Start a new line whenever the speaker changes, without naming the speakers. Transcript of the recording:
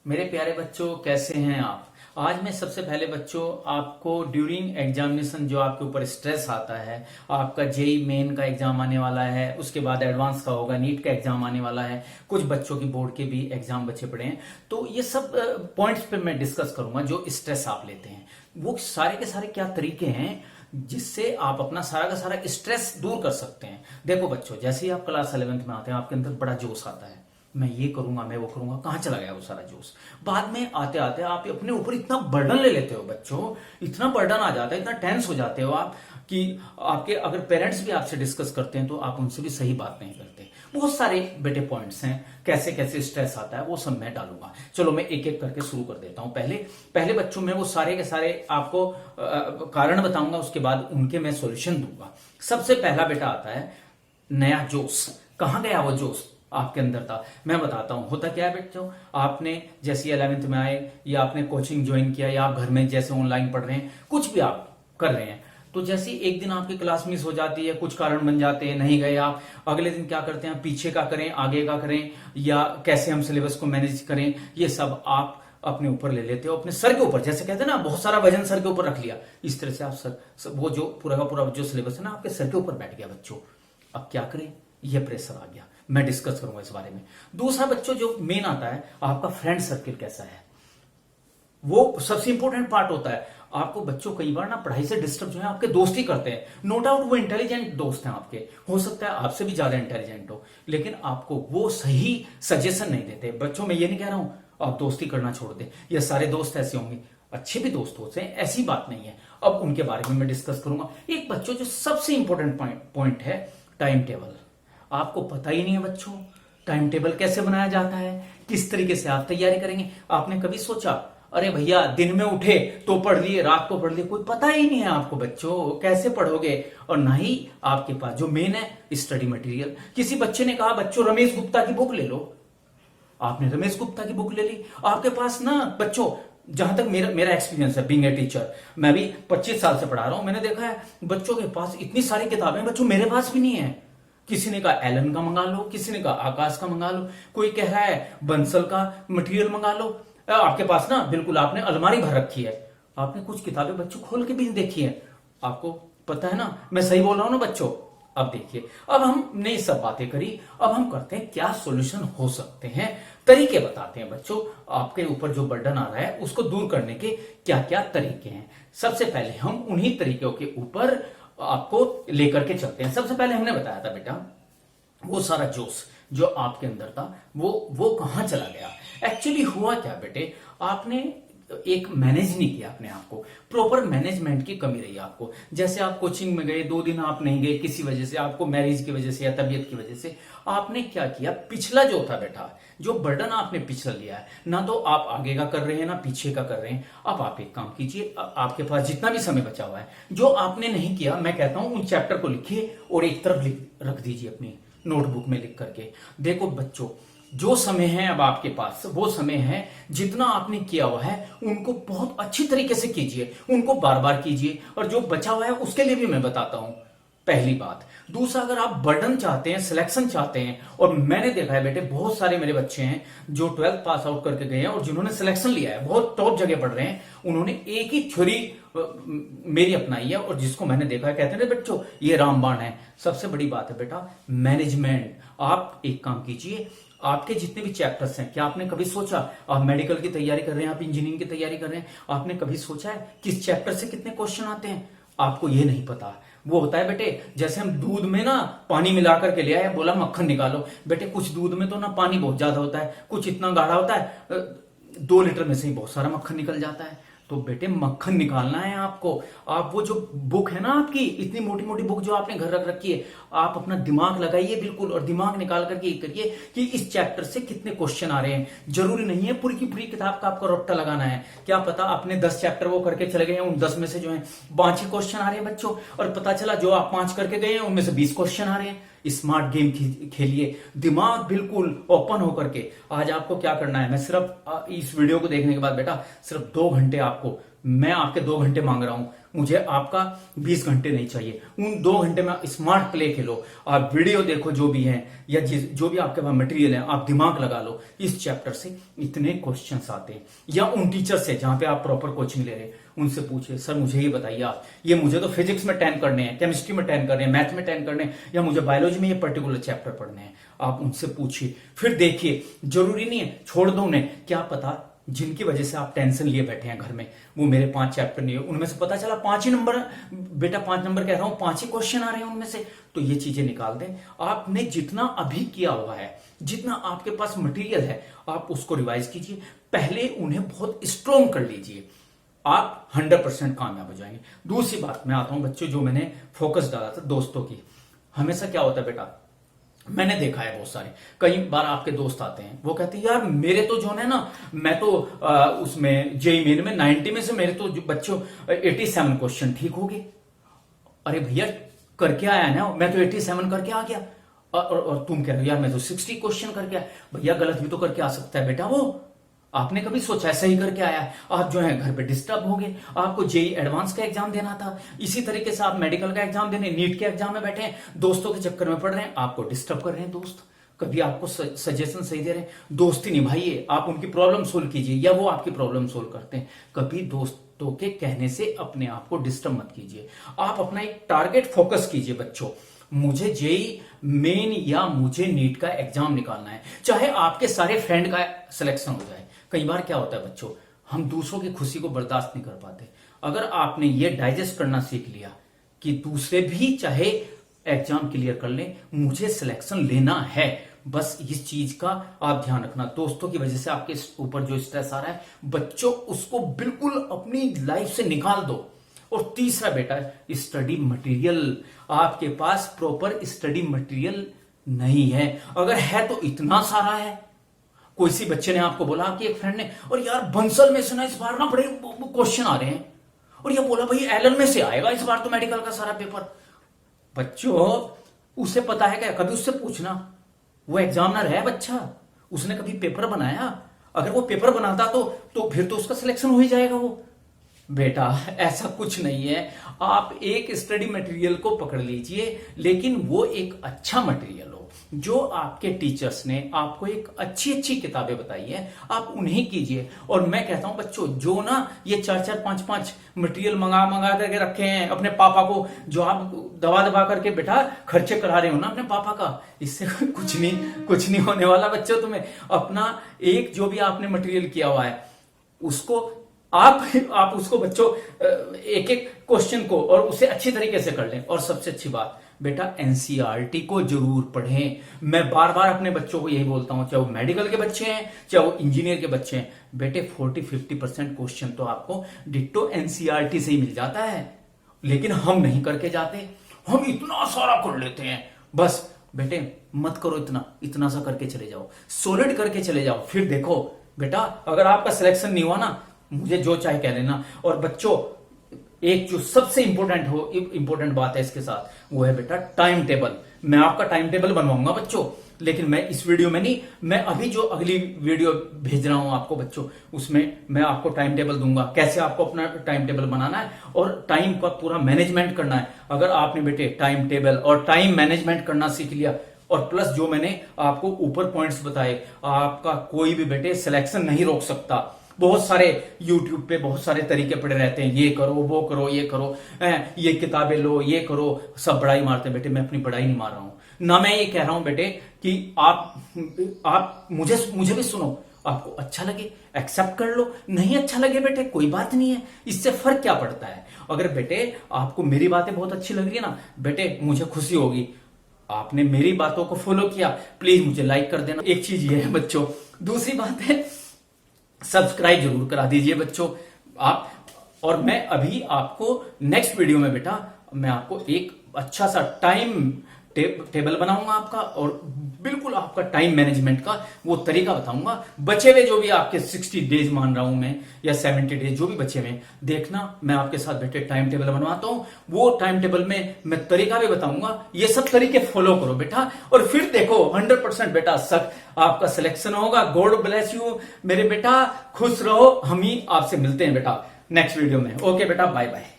मेरे प्यारे बच्चों, कैसे हैं आप। आज मैं सबसे पहले बच्चों आपको ड्यूरिंग एग्जामिनेशन जो आपके ऊपर स्ट्रेस आता है, आपका जेई मेन का एग्जाम आने वाला है, उसके बाद एडवांस का होगा, नीट का एग्जाम आने वाला है, कुछ बच्चों की बोर्ड के भी एग्जाम बचे पड़े हैं। तो ये सब पॉइंट्स पे मैं डिस्कस करूंगा जो स्ट्रेस आप लेते हैं। वो सारे के सारे क्या तरीके हैं जिससे आप अपना सारा का सारा स्ट्रेस दूर कर सकते हैं। देखो बच्चों, जैसे ही आप क्लास 11th में आते हैं आपके अंदर बड़ा जोश आता है, मैं ये करूंगा, मैं वो करूंगा। कहां चला गया वो सारा जोश? बाद में आते आते आप अपने ऊपर इतना बर्डन ले लेते हो बच्चों, इतना बर्डन आ जाता है, इतना टेंस हो जाते हो आप कि आपके अगर पेरेंट्स भी आपसे डिस्कस करते हैं तो आप उनसे भी सही बात नहीं करते। बहुत सारे बेटे पॉइंट्स हैं, कैसे कैसे स्ट्रेस आता है वो सब मैं डालूंगा। चलो मैं एक एक करके शुरू कर देता हूं। पहले पहले बच्चों में वो सारे के सारे आपको कारण बताऊंगा, उसके बाद उनके मैं सॉल्यूशन दूंगा। सबसे पहला बेटा आता है नया जोश। कहां गया वो जोश आपके अंदर था? मैं बताता हूं होता क्या है बच्चों। आपने जैसे 11th में आए या आपने कोचिंग ज्वाइन किया या आप घर में जैसे ऑनलाइन पढ़ रहे हैं, कुछ भी आप कर रहे हैं, तो जैसे एक दिन आपकी क्लास मिस हो जाती है, कुछ कारण बन जाते हैं, नहीं गए आप, अगले दिन क्या करते हैं, पीछे का करें, आगे का करें, या कैसे हम सिलेबस को मैनेज करें, ये सब आप अपने ऊपर ले लेते हो, अपने सर के ऊपर। जैसे कहते हैं ना, बहुत सारा वजन सर के ऊपर रख लिया, इस तरह से आप वो जो पूरा का पूरा जो सिलेबस है ना आपके सर के ऊपर बैठ गया बच्चों। अब क्या करें, ये प्रेशर आ गया। मैं डिस्कस करूंगा इस बारे में। दूसरा बच्चों जो मेन आता है, आपका फ्रेंड सर्किल कैसा है, वो सबसे इंपॉर्टेंट पार्ट होता है। आपको बच्चों कई बार ना पढ़ाई से डिस्टर्ब जो है आपके दोस्त ही करते हैं। नो डाउट वो इंटेलिजेंट दोस्त हैं आपके, हो सकता है आपसे भी ज्यादा इंटेलिजेंट हो, लेकिन आपको वो सही सजेशन नहीं देते। बच्चों मैं ये नहीं कह रहा हूं आप दोस्ती करना छोड़ दें, ये सारे दोस्त ऐसे होंगे, अच्छे भी दोस्त होते हैं, ऐसी बात नहीं है। अब उनके बारे में मैं डिस्कस करूंगा। एक बच्चों जो सबसे इंपॉर्टेंट पॉइंट है, टाइम टेबल। आपको पता ही नहीं है बच्चों टाइम टेबल कैसे बनाया जाता है, किस तरीके से आप तैयारी करेंगे। आपने कभी सोचा अरे भैया दिन में उठे तो पढ़ लिए, रात को पढ़ लिए? कोई पता ही नहीं है आपको बच्चों, कैसे पढ़ोगे। और ना ही आपके पास जो मेन है स्टडी मटेरियल। किसी बच्चे ने कहा बच्चों रमेश गुप्ता की बुक ले लो, आपने रमेश गुप्ता की बुक ले ली। आपके पास ना बच्चों, जहां तक मेरा मेरा एक्सपीरियंस है बीइंग ए टीचर, मैं भी 25 साल से पढ़ा रहा हूं, मैंने देखा है बच्चों के पास इतनी सारी किताबें, बच्चों मेरे पास भी नहीं है। किसी ने कहा एलन का मंगा लो, किसी ने कहा आकाश का मंगा लो, कोई कह रहा है बंसल का मटेरियल मंगा लो। आपके पास ना बिल्कुल आपने अलमारी भर रखी है, आपने कुछ किताबें बच्चों खोल के भी नहीं देखी है। आपको पता है ना मैं सही बोल रहा हूं ना बच्चों। अब देखिए, अब हमने ये सब बातें करी, अब हम करते हैं क्या सॉल्यूशन हो सकते हैं, तरीके बताते हैं बच्चों। आपके ऊपर जो बर्डन आ रहा है उसको दूर करने के क्या क्या तरीके हैं। सबसे पहले हम उन्हीं तरीकों के ऊपर आपको लेकर के चलते हैं। सबसे पहले हमने बताया था बेटा, वो सारा जोश जो आपके अंदर था वो कहां चला गया। एक्चुअली हुआ क्या बेटे, आपने एक मैनेज नहीं किया अपने आप को, प्रॉपर मैनेजमेंट की कमी रही आपको। जैसे आप कोचिंग में गए, 2 दिन आप नहीं गए किसी वजह से, आपको मैरिज की वजह से या तबीयत की वजह से, आपने क्या किया, पिछला जो था बेटा, जो बर्डन आपने पिछला लिया है ना, तो आप आगे का कर रहे हैं ना पीछे का कर रहे हैं। अब आप एक काम कीजिए, आपके पास जितना भी समय बचा हुआ है, जो आपने नहीं किया, मैं कहता हूं उन चैप्टर को लिखिए और एक तरफ रख दीजिए अपनी नोटबुक में लिख करके। देखो बच्चों, जो समय है अब आपके पास, वो समय है जितना आपने किया हुआ है उनको बहुत अच्छी तरीके से कीजिए, उनको बार बार कीजिए। और जो बचा हुआ है उसके लिए भी मैं बताता हूं, पहली बात। दूसरा, अगर आप बर्डन चाहते हैं, सिलेक्शन चाहते हैं, और मैंने देखा है बेटे बहुत सारे मेरे बच्चे हैं जो 12th पास आउट करके गए हैं और जिन्होंने सिलेक्शन लिया है, बहुत टॉप जगह पढ़ रहे हैं, उन्होंने एक ही थ्योरी मेरी अपनाई है और जिसको मैंने देखा है, कहते हैं बच्चों ये रामबाण है। सबसे बड़ी बात है बेटा मैनेजमेंट। आप एक काम कीजिए, आपके जितने भी चैप्टर्स हैं, क्या आपने कभी सोचा, आप मेडिकल की तैयारी कर रहे हैं, आप इंजीनियरिंग की तैयारी कर रहे हैं, आपने कभी सोचा है किस चैप्टर से कितने क्वेश्चन आते हैं? आपको ये नहीं पता। वो होता है बेटे, जैसे हम दूध में ना पानी मिला करके ले आए, बोला मक्खन निकालो। बेटे कुछ दूध में तो ना पानी बहुत ज्यादा होता है, कुछ इतना गाढ़ा होता है, 2 लीटर में से ही बहुत सारा मक्खन निकल जाता है। तो बेटे मक्खन निकालना है आपको। आप वो जो बुक है ना आपकी, इतनी मोटी मोटी बुक जो आपने घर रख रखी है, आप अपना दिमाग लगाइए बिल्कुल, और दिमाग निकाल करके ये करिए कि इस चैप्टर से कितने क्वेश्चन आ रहे हैं। जरूरी नहीं है पूरी की पूरी किताब का आपको रट्टा लगाना है। क्या पता आपने 10 चैप्टर वो करके चले गए हैं, उन 10 में से जो है 5 ही क्वेश्चन आ रहे हैं बच्चों, और पता चला जो आप 5 करके गए हैं उनमें से 20 क्वेश्चन आ रहे हैं। स्मार्ट गेम खेलिए, दिमाग बिल्कुल ओपन होकर के। आज आपको क्या करना है, मैं सिर्फ इस वीडियो को देखने के बाद बेटा सिर्फ 2 घंटे आपको, मैं आपके 2 घंटे मांग रहा हूं, मुझे आपका 20 घंटे नहीं चाहिए। उन 2 घंटे में स्मार्ट प्ले खेलो, आप वीडियो देखो जो भी है, या जो भी आपके पास मटेरियल है आप दिमाग लगा लो। इस चैप्टर से इतने क्वेश्चंस आते हैं, या उन टीचर से जहां पे आप प्रॉपर कोचिंग ले रहे हैं उनसे पूछिए, सर मुझे ये बताइए आप, ये मुझे तो फिजिक्स में 10 करने हैं, केमिस्ट्री में 10 करने हैं, मैथ में 10 करने हैं, या मुझे बायोलॉजी में ये पर्टिकुलर चैप्टर पढ़ने हैं। आप उनसे पूछिए, फिर देखिए। जरूरी नहीं है छोड़ दो उन्हें, क्या पता जिनकी वजह से आप टेंशन लिए बैठे हैं घर में, वो मेरे 5 चैप्टर नहीं है, उनमें से पता चला 5 ही नंबर, बेटा 5 नंबर कह रहा हूं, 5 ही क्वेश्चन आ रहे हैं उनमें से, तो ये चीजें निकाल दें। आपने जितना अभी किया हुआ है, जितना आपके पास मटेरियल है, आप उसको रिवाइज कीजिए, पहले उन्हें बहुत स्ट्रॉन्ग कर लीजिए, आप 100% कामयाब हो जाएंगे। दूसरी बात मैं आता हूं बच्चों, जो मैंने फोकस डाला था दोस्तों की। हमेशा क्या होता है बेटा, मैंने देखा है बहुत सारे, कई बार आपके दोस्त आते हैं, वो कहते हैं यार मेरे तो जो है ना, मैं तो उसमें जेई मेन में 90 में से मेरे तो बच्चों 87 क्वेश्चन ठीक हो गए। अरे भैया करके आया ना, मैं तो 87 करके आ गया, और तुम कह रहे हो यार मैं तो 60 क्वेश्चन करके आया। भैया गलत भी तो करके आ सकता है बेटा, वो आपने कभी सोचा है सही करके आया है? आप जो है घर पे डिस्टर्ब हो गए, आपको जेई एडवांस का एग्जाम देना था, इसी तरीके से आप मेडिकल का एग्जाम देने, नीट के एग्जाम में बैठे हैं, दोस्तों के चक्कर में पड़ रहे हैं, आपको डिस्टर्ब कर रहे हैं दोस्त, कभी आपको सजेशन सही दे रहे हैं। दोस्ती निभाइए, आप उनकी प्रॉब्लम सोल्व कीजिए या वो आपकी प्रॉब्लम सोल्व करते हैं। कभी दोस्तों के कहने से अपने आप को डिस्टर्ब मत कीजिए। आप अपना एक टारगेट फोकस कीजिए बच्चों, मुझे जेई मेन या मुझे नीट का एग्जाम निकालना है, चाहे आपके सारे फ्रेंड का सिलेक्शन हो जाए। कई बार क्या होता है बच्चों, हम दूसरों की खुशी को बर्दाश्त नहीं कर पाते। अगर आपने ये डाइजेस्ट करना सीख लिया कि दूसरे भी चाहे एग्जाम क्लियर कर लें, मुझे सिलेक्शन लेना है, बस इस चीज का आप ध्यान रखना। दोस्तों की वजह से आपके ऊपर जो स्ट्रेस आ रहा है बच्चों, उसको बिल्कुल अपनी लाइफ से निकाल दो। और तीसरा बेटा, स्टडी मटेरियल, आपके पास प्रॉपर स्टडी मटेरियल नहीं है, अगर है तो इतना सारा है। कोई सी बच्चे ने आपको बोला कि एक फ्रेंड ने, और यार बंसल में से ना इस बार ना बड़े क्वेश्चन आ रहे हैं, और ये बोला भाई एलन में से आएगा इस बार तो मेडिकल का सारा पेपर। बच्चों उसे पता है क्या? कभी उससे पूछना, वो एग्जामिनर है बच्चा, उसने कभी पेपर बनाया? अगर वो पेपर बनाता तो फिर तो उसका सिलेक्शन हो ही जाएगा। वो बेटा ऐसा कुछ नहीं है, आप एक स्टडी मटेरियल को पकड़ लीजिए, लेकिन वो एक अच्छा मटेरियल हो, जो आपके टीचर्स ने आपको एक अच्छी अच्छी किताबें बताई है, आप उन्हें कीजिए। और मैं कहता हूं बच्चों, जो ना ये 4-4 5-5 मटेरियल मंगा करके रखे हैं अपने पापा को, जो आप दबा दबा करके बेटा खर्चे करा रहे हो ना अपने पापा का, इससे कुछ नहीं होने वाला बच्चों। तुम्हें अपना एक जो भी आपने मटेरियल किया हुआ है उसको आप उसको बच्चों एक एक क्वेश्चन को और उसे अच्छी तरीके से कर लें। और सबसे अच्छी बात बेटा, एनसीईआरटी को जरूर पढ़ें। मैं बार बार अपने बच्चों को यही बोलता हूं, चाहे वो मेडिकल के बच्चे हैं चाहे वो इंजीनियर के बच्चे हैं, बेटे 40-50% क्वेश्चन तो आपको डिट्टो एनसीईआरटी से ही मिल जाता है। लेकिन हम नहीं करके जाते, हम इतना सारा कर लेते हैं। बस बेटे मत करो, इतना सा करके चले जाओ, सॉलिड करके चले जाओ। फिर देखो बेटा, अगर आपका सिलेक्शन नहीं हुआ ना, मुझे जो चाहे कह लेना। और बच्चों एक जो सबसे इंपॉर्टेंट बात है इसके साथ, वो है बेटा टाइम टेबल। मैं आपका टाइम टेबल बनवाऊंगा बच्चों, लेकिन मैं इस वीडियो में नहीं, मैं अभी जो अगली वीडियो भेज रहा हूं आपको बच्चों, उसमें मैं आपको टाइम टेबल दूंगा, कैसे आपको अपना टाइम टेबल बनाना है और टाइम का पूरा मैनेजमेंट करना है। अगर आपने बेटे टाइम टेबल और टाइम मैनेजमेंट करना सीख लिया, और प्लस जो मैंने आपको ऊपर पॉइंट्स बताए, आपका कोई भी बेटे सिलेक्शन नहीं रोक सकता। बहुत सारे YouTube पे बहुत सारे तरीके पड़े रहते हैं, ये करो वो करो ये करो, ये किताबें लो ये करो, सब बड़ाई मारते हैं। बेटे मैं अपनी बड़ाई नहीं मार रहा हूं ना, मैं ये कह रहा हूं बेटे कि आप मुझे भी सुनो, आपको अच्छा लगे एक्सेप्ट कर लो, नहीं अच्छा लगे बेटे कोई बात नहीं है, इससे फर्क क्या पड़ता है। अगर बेटे आपको मेरी बातें बहुत अच्छी लग रही है ना बेटे, मुझे खुशी होगी, आपने मेरी बातों को फॉलो किया, प्लीज मुझे लाइक कर देना। एक चीज ये है बच्चों। दूसरी बात है, सब्सक्राइब जरूर करा दीजिए बच्चों आप। और मैं अभी आपको नेक्स्ट वीडियो में बेटा, मैं आपको एक अच्छा सा टाइम टेबल बनाऊंगा आपका, और बिल्कुल आपका टाइम मैनेजमेंट का वो तरीका बताऊंगा। बचे हुए जो भी आपके 60 डेज मान रहा हूं मैं, या 70 डेज जो भी बचे हुए, देखना मैं आपके साथ बेटे टाइम टेबल बनवाता हूं। वो टाइम टेबल में मैं तरीका भी बताऊंगा, ये सब तरीके फॉलो करो बेटा, और फिर देखो 100% बेटा आपका सिलेक्शन होगा। गॉड ब्लेस यू मेरे बेटा, खुश रहो। हम ही आपसे मिलते हैं बेटा नेक्स्ट वीडियो में। ओके बेटा, बाय बाय।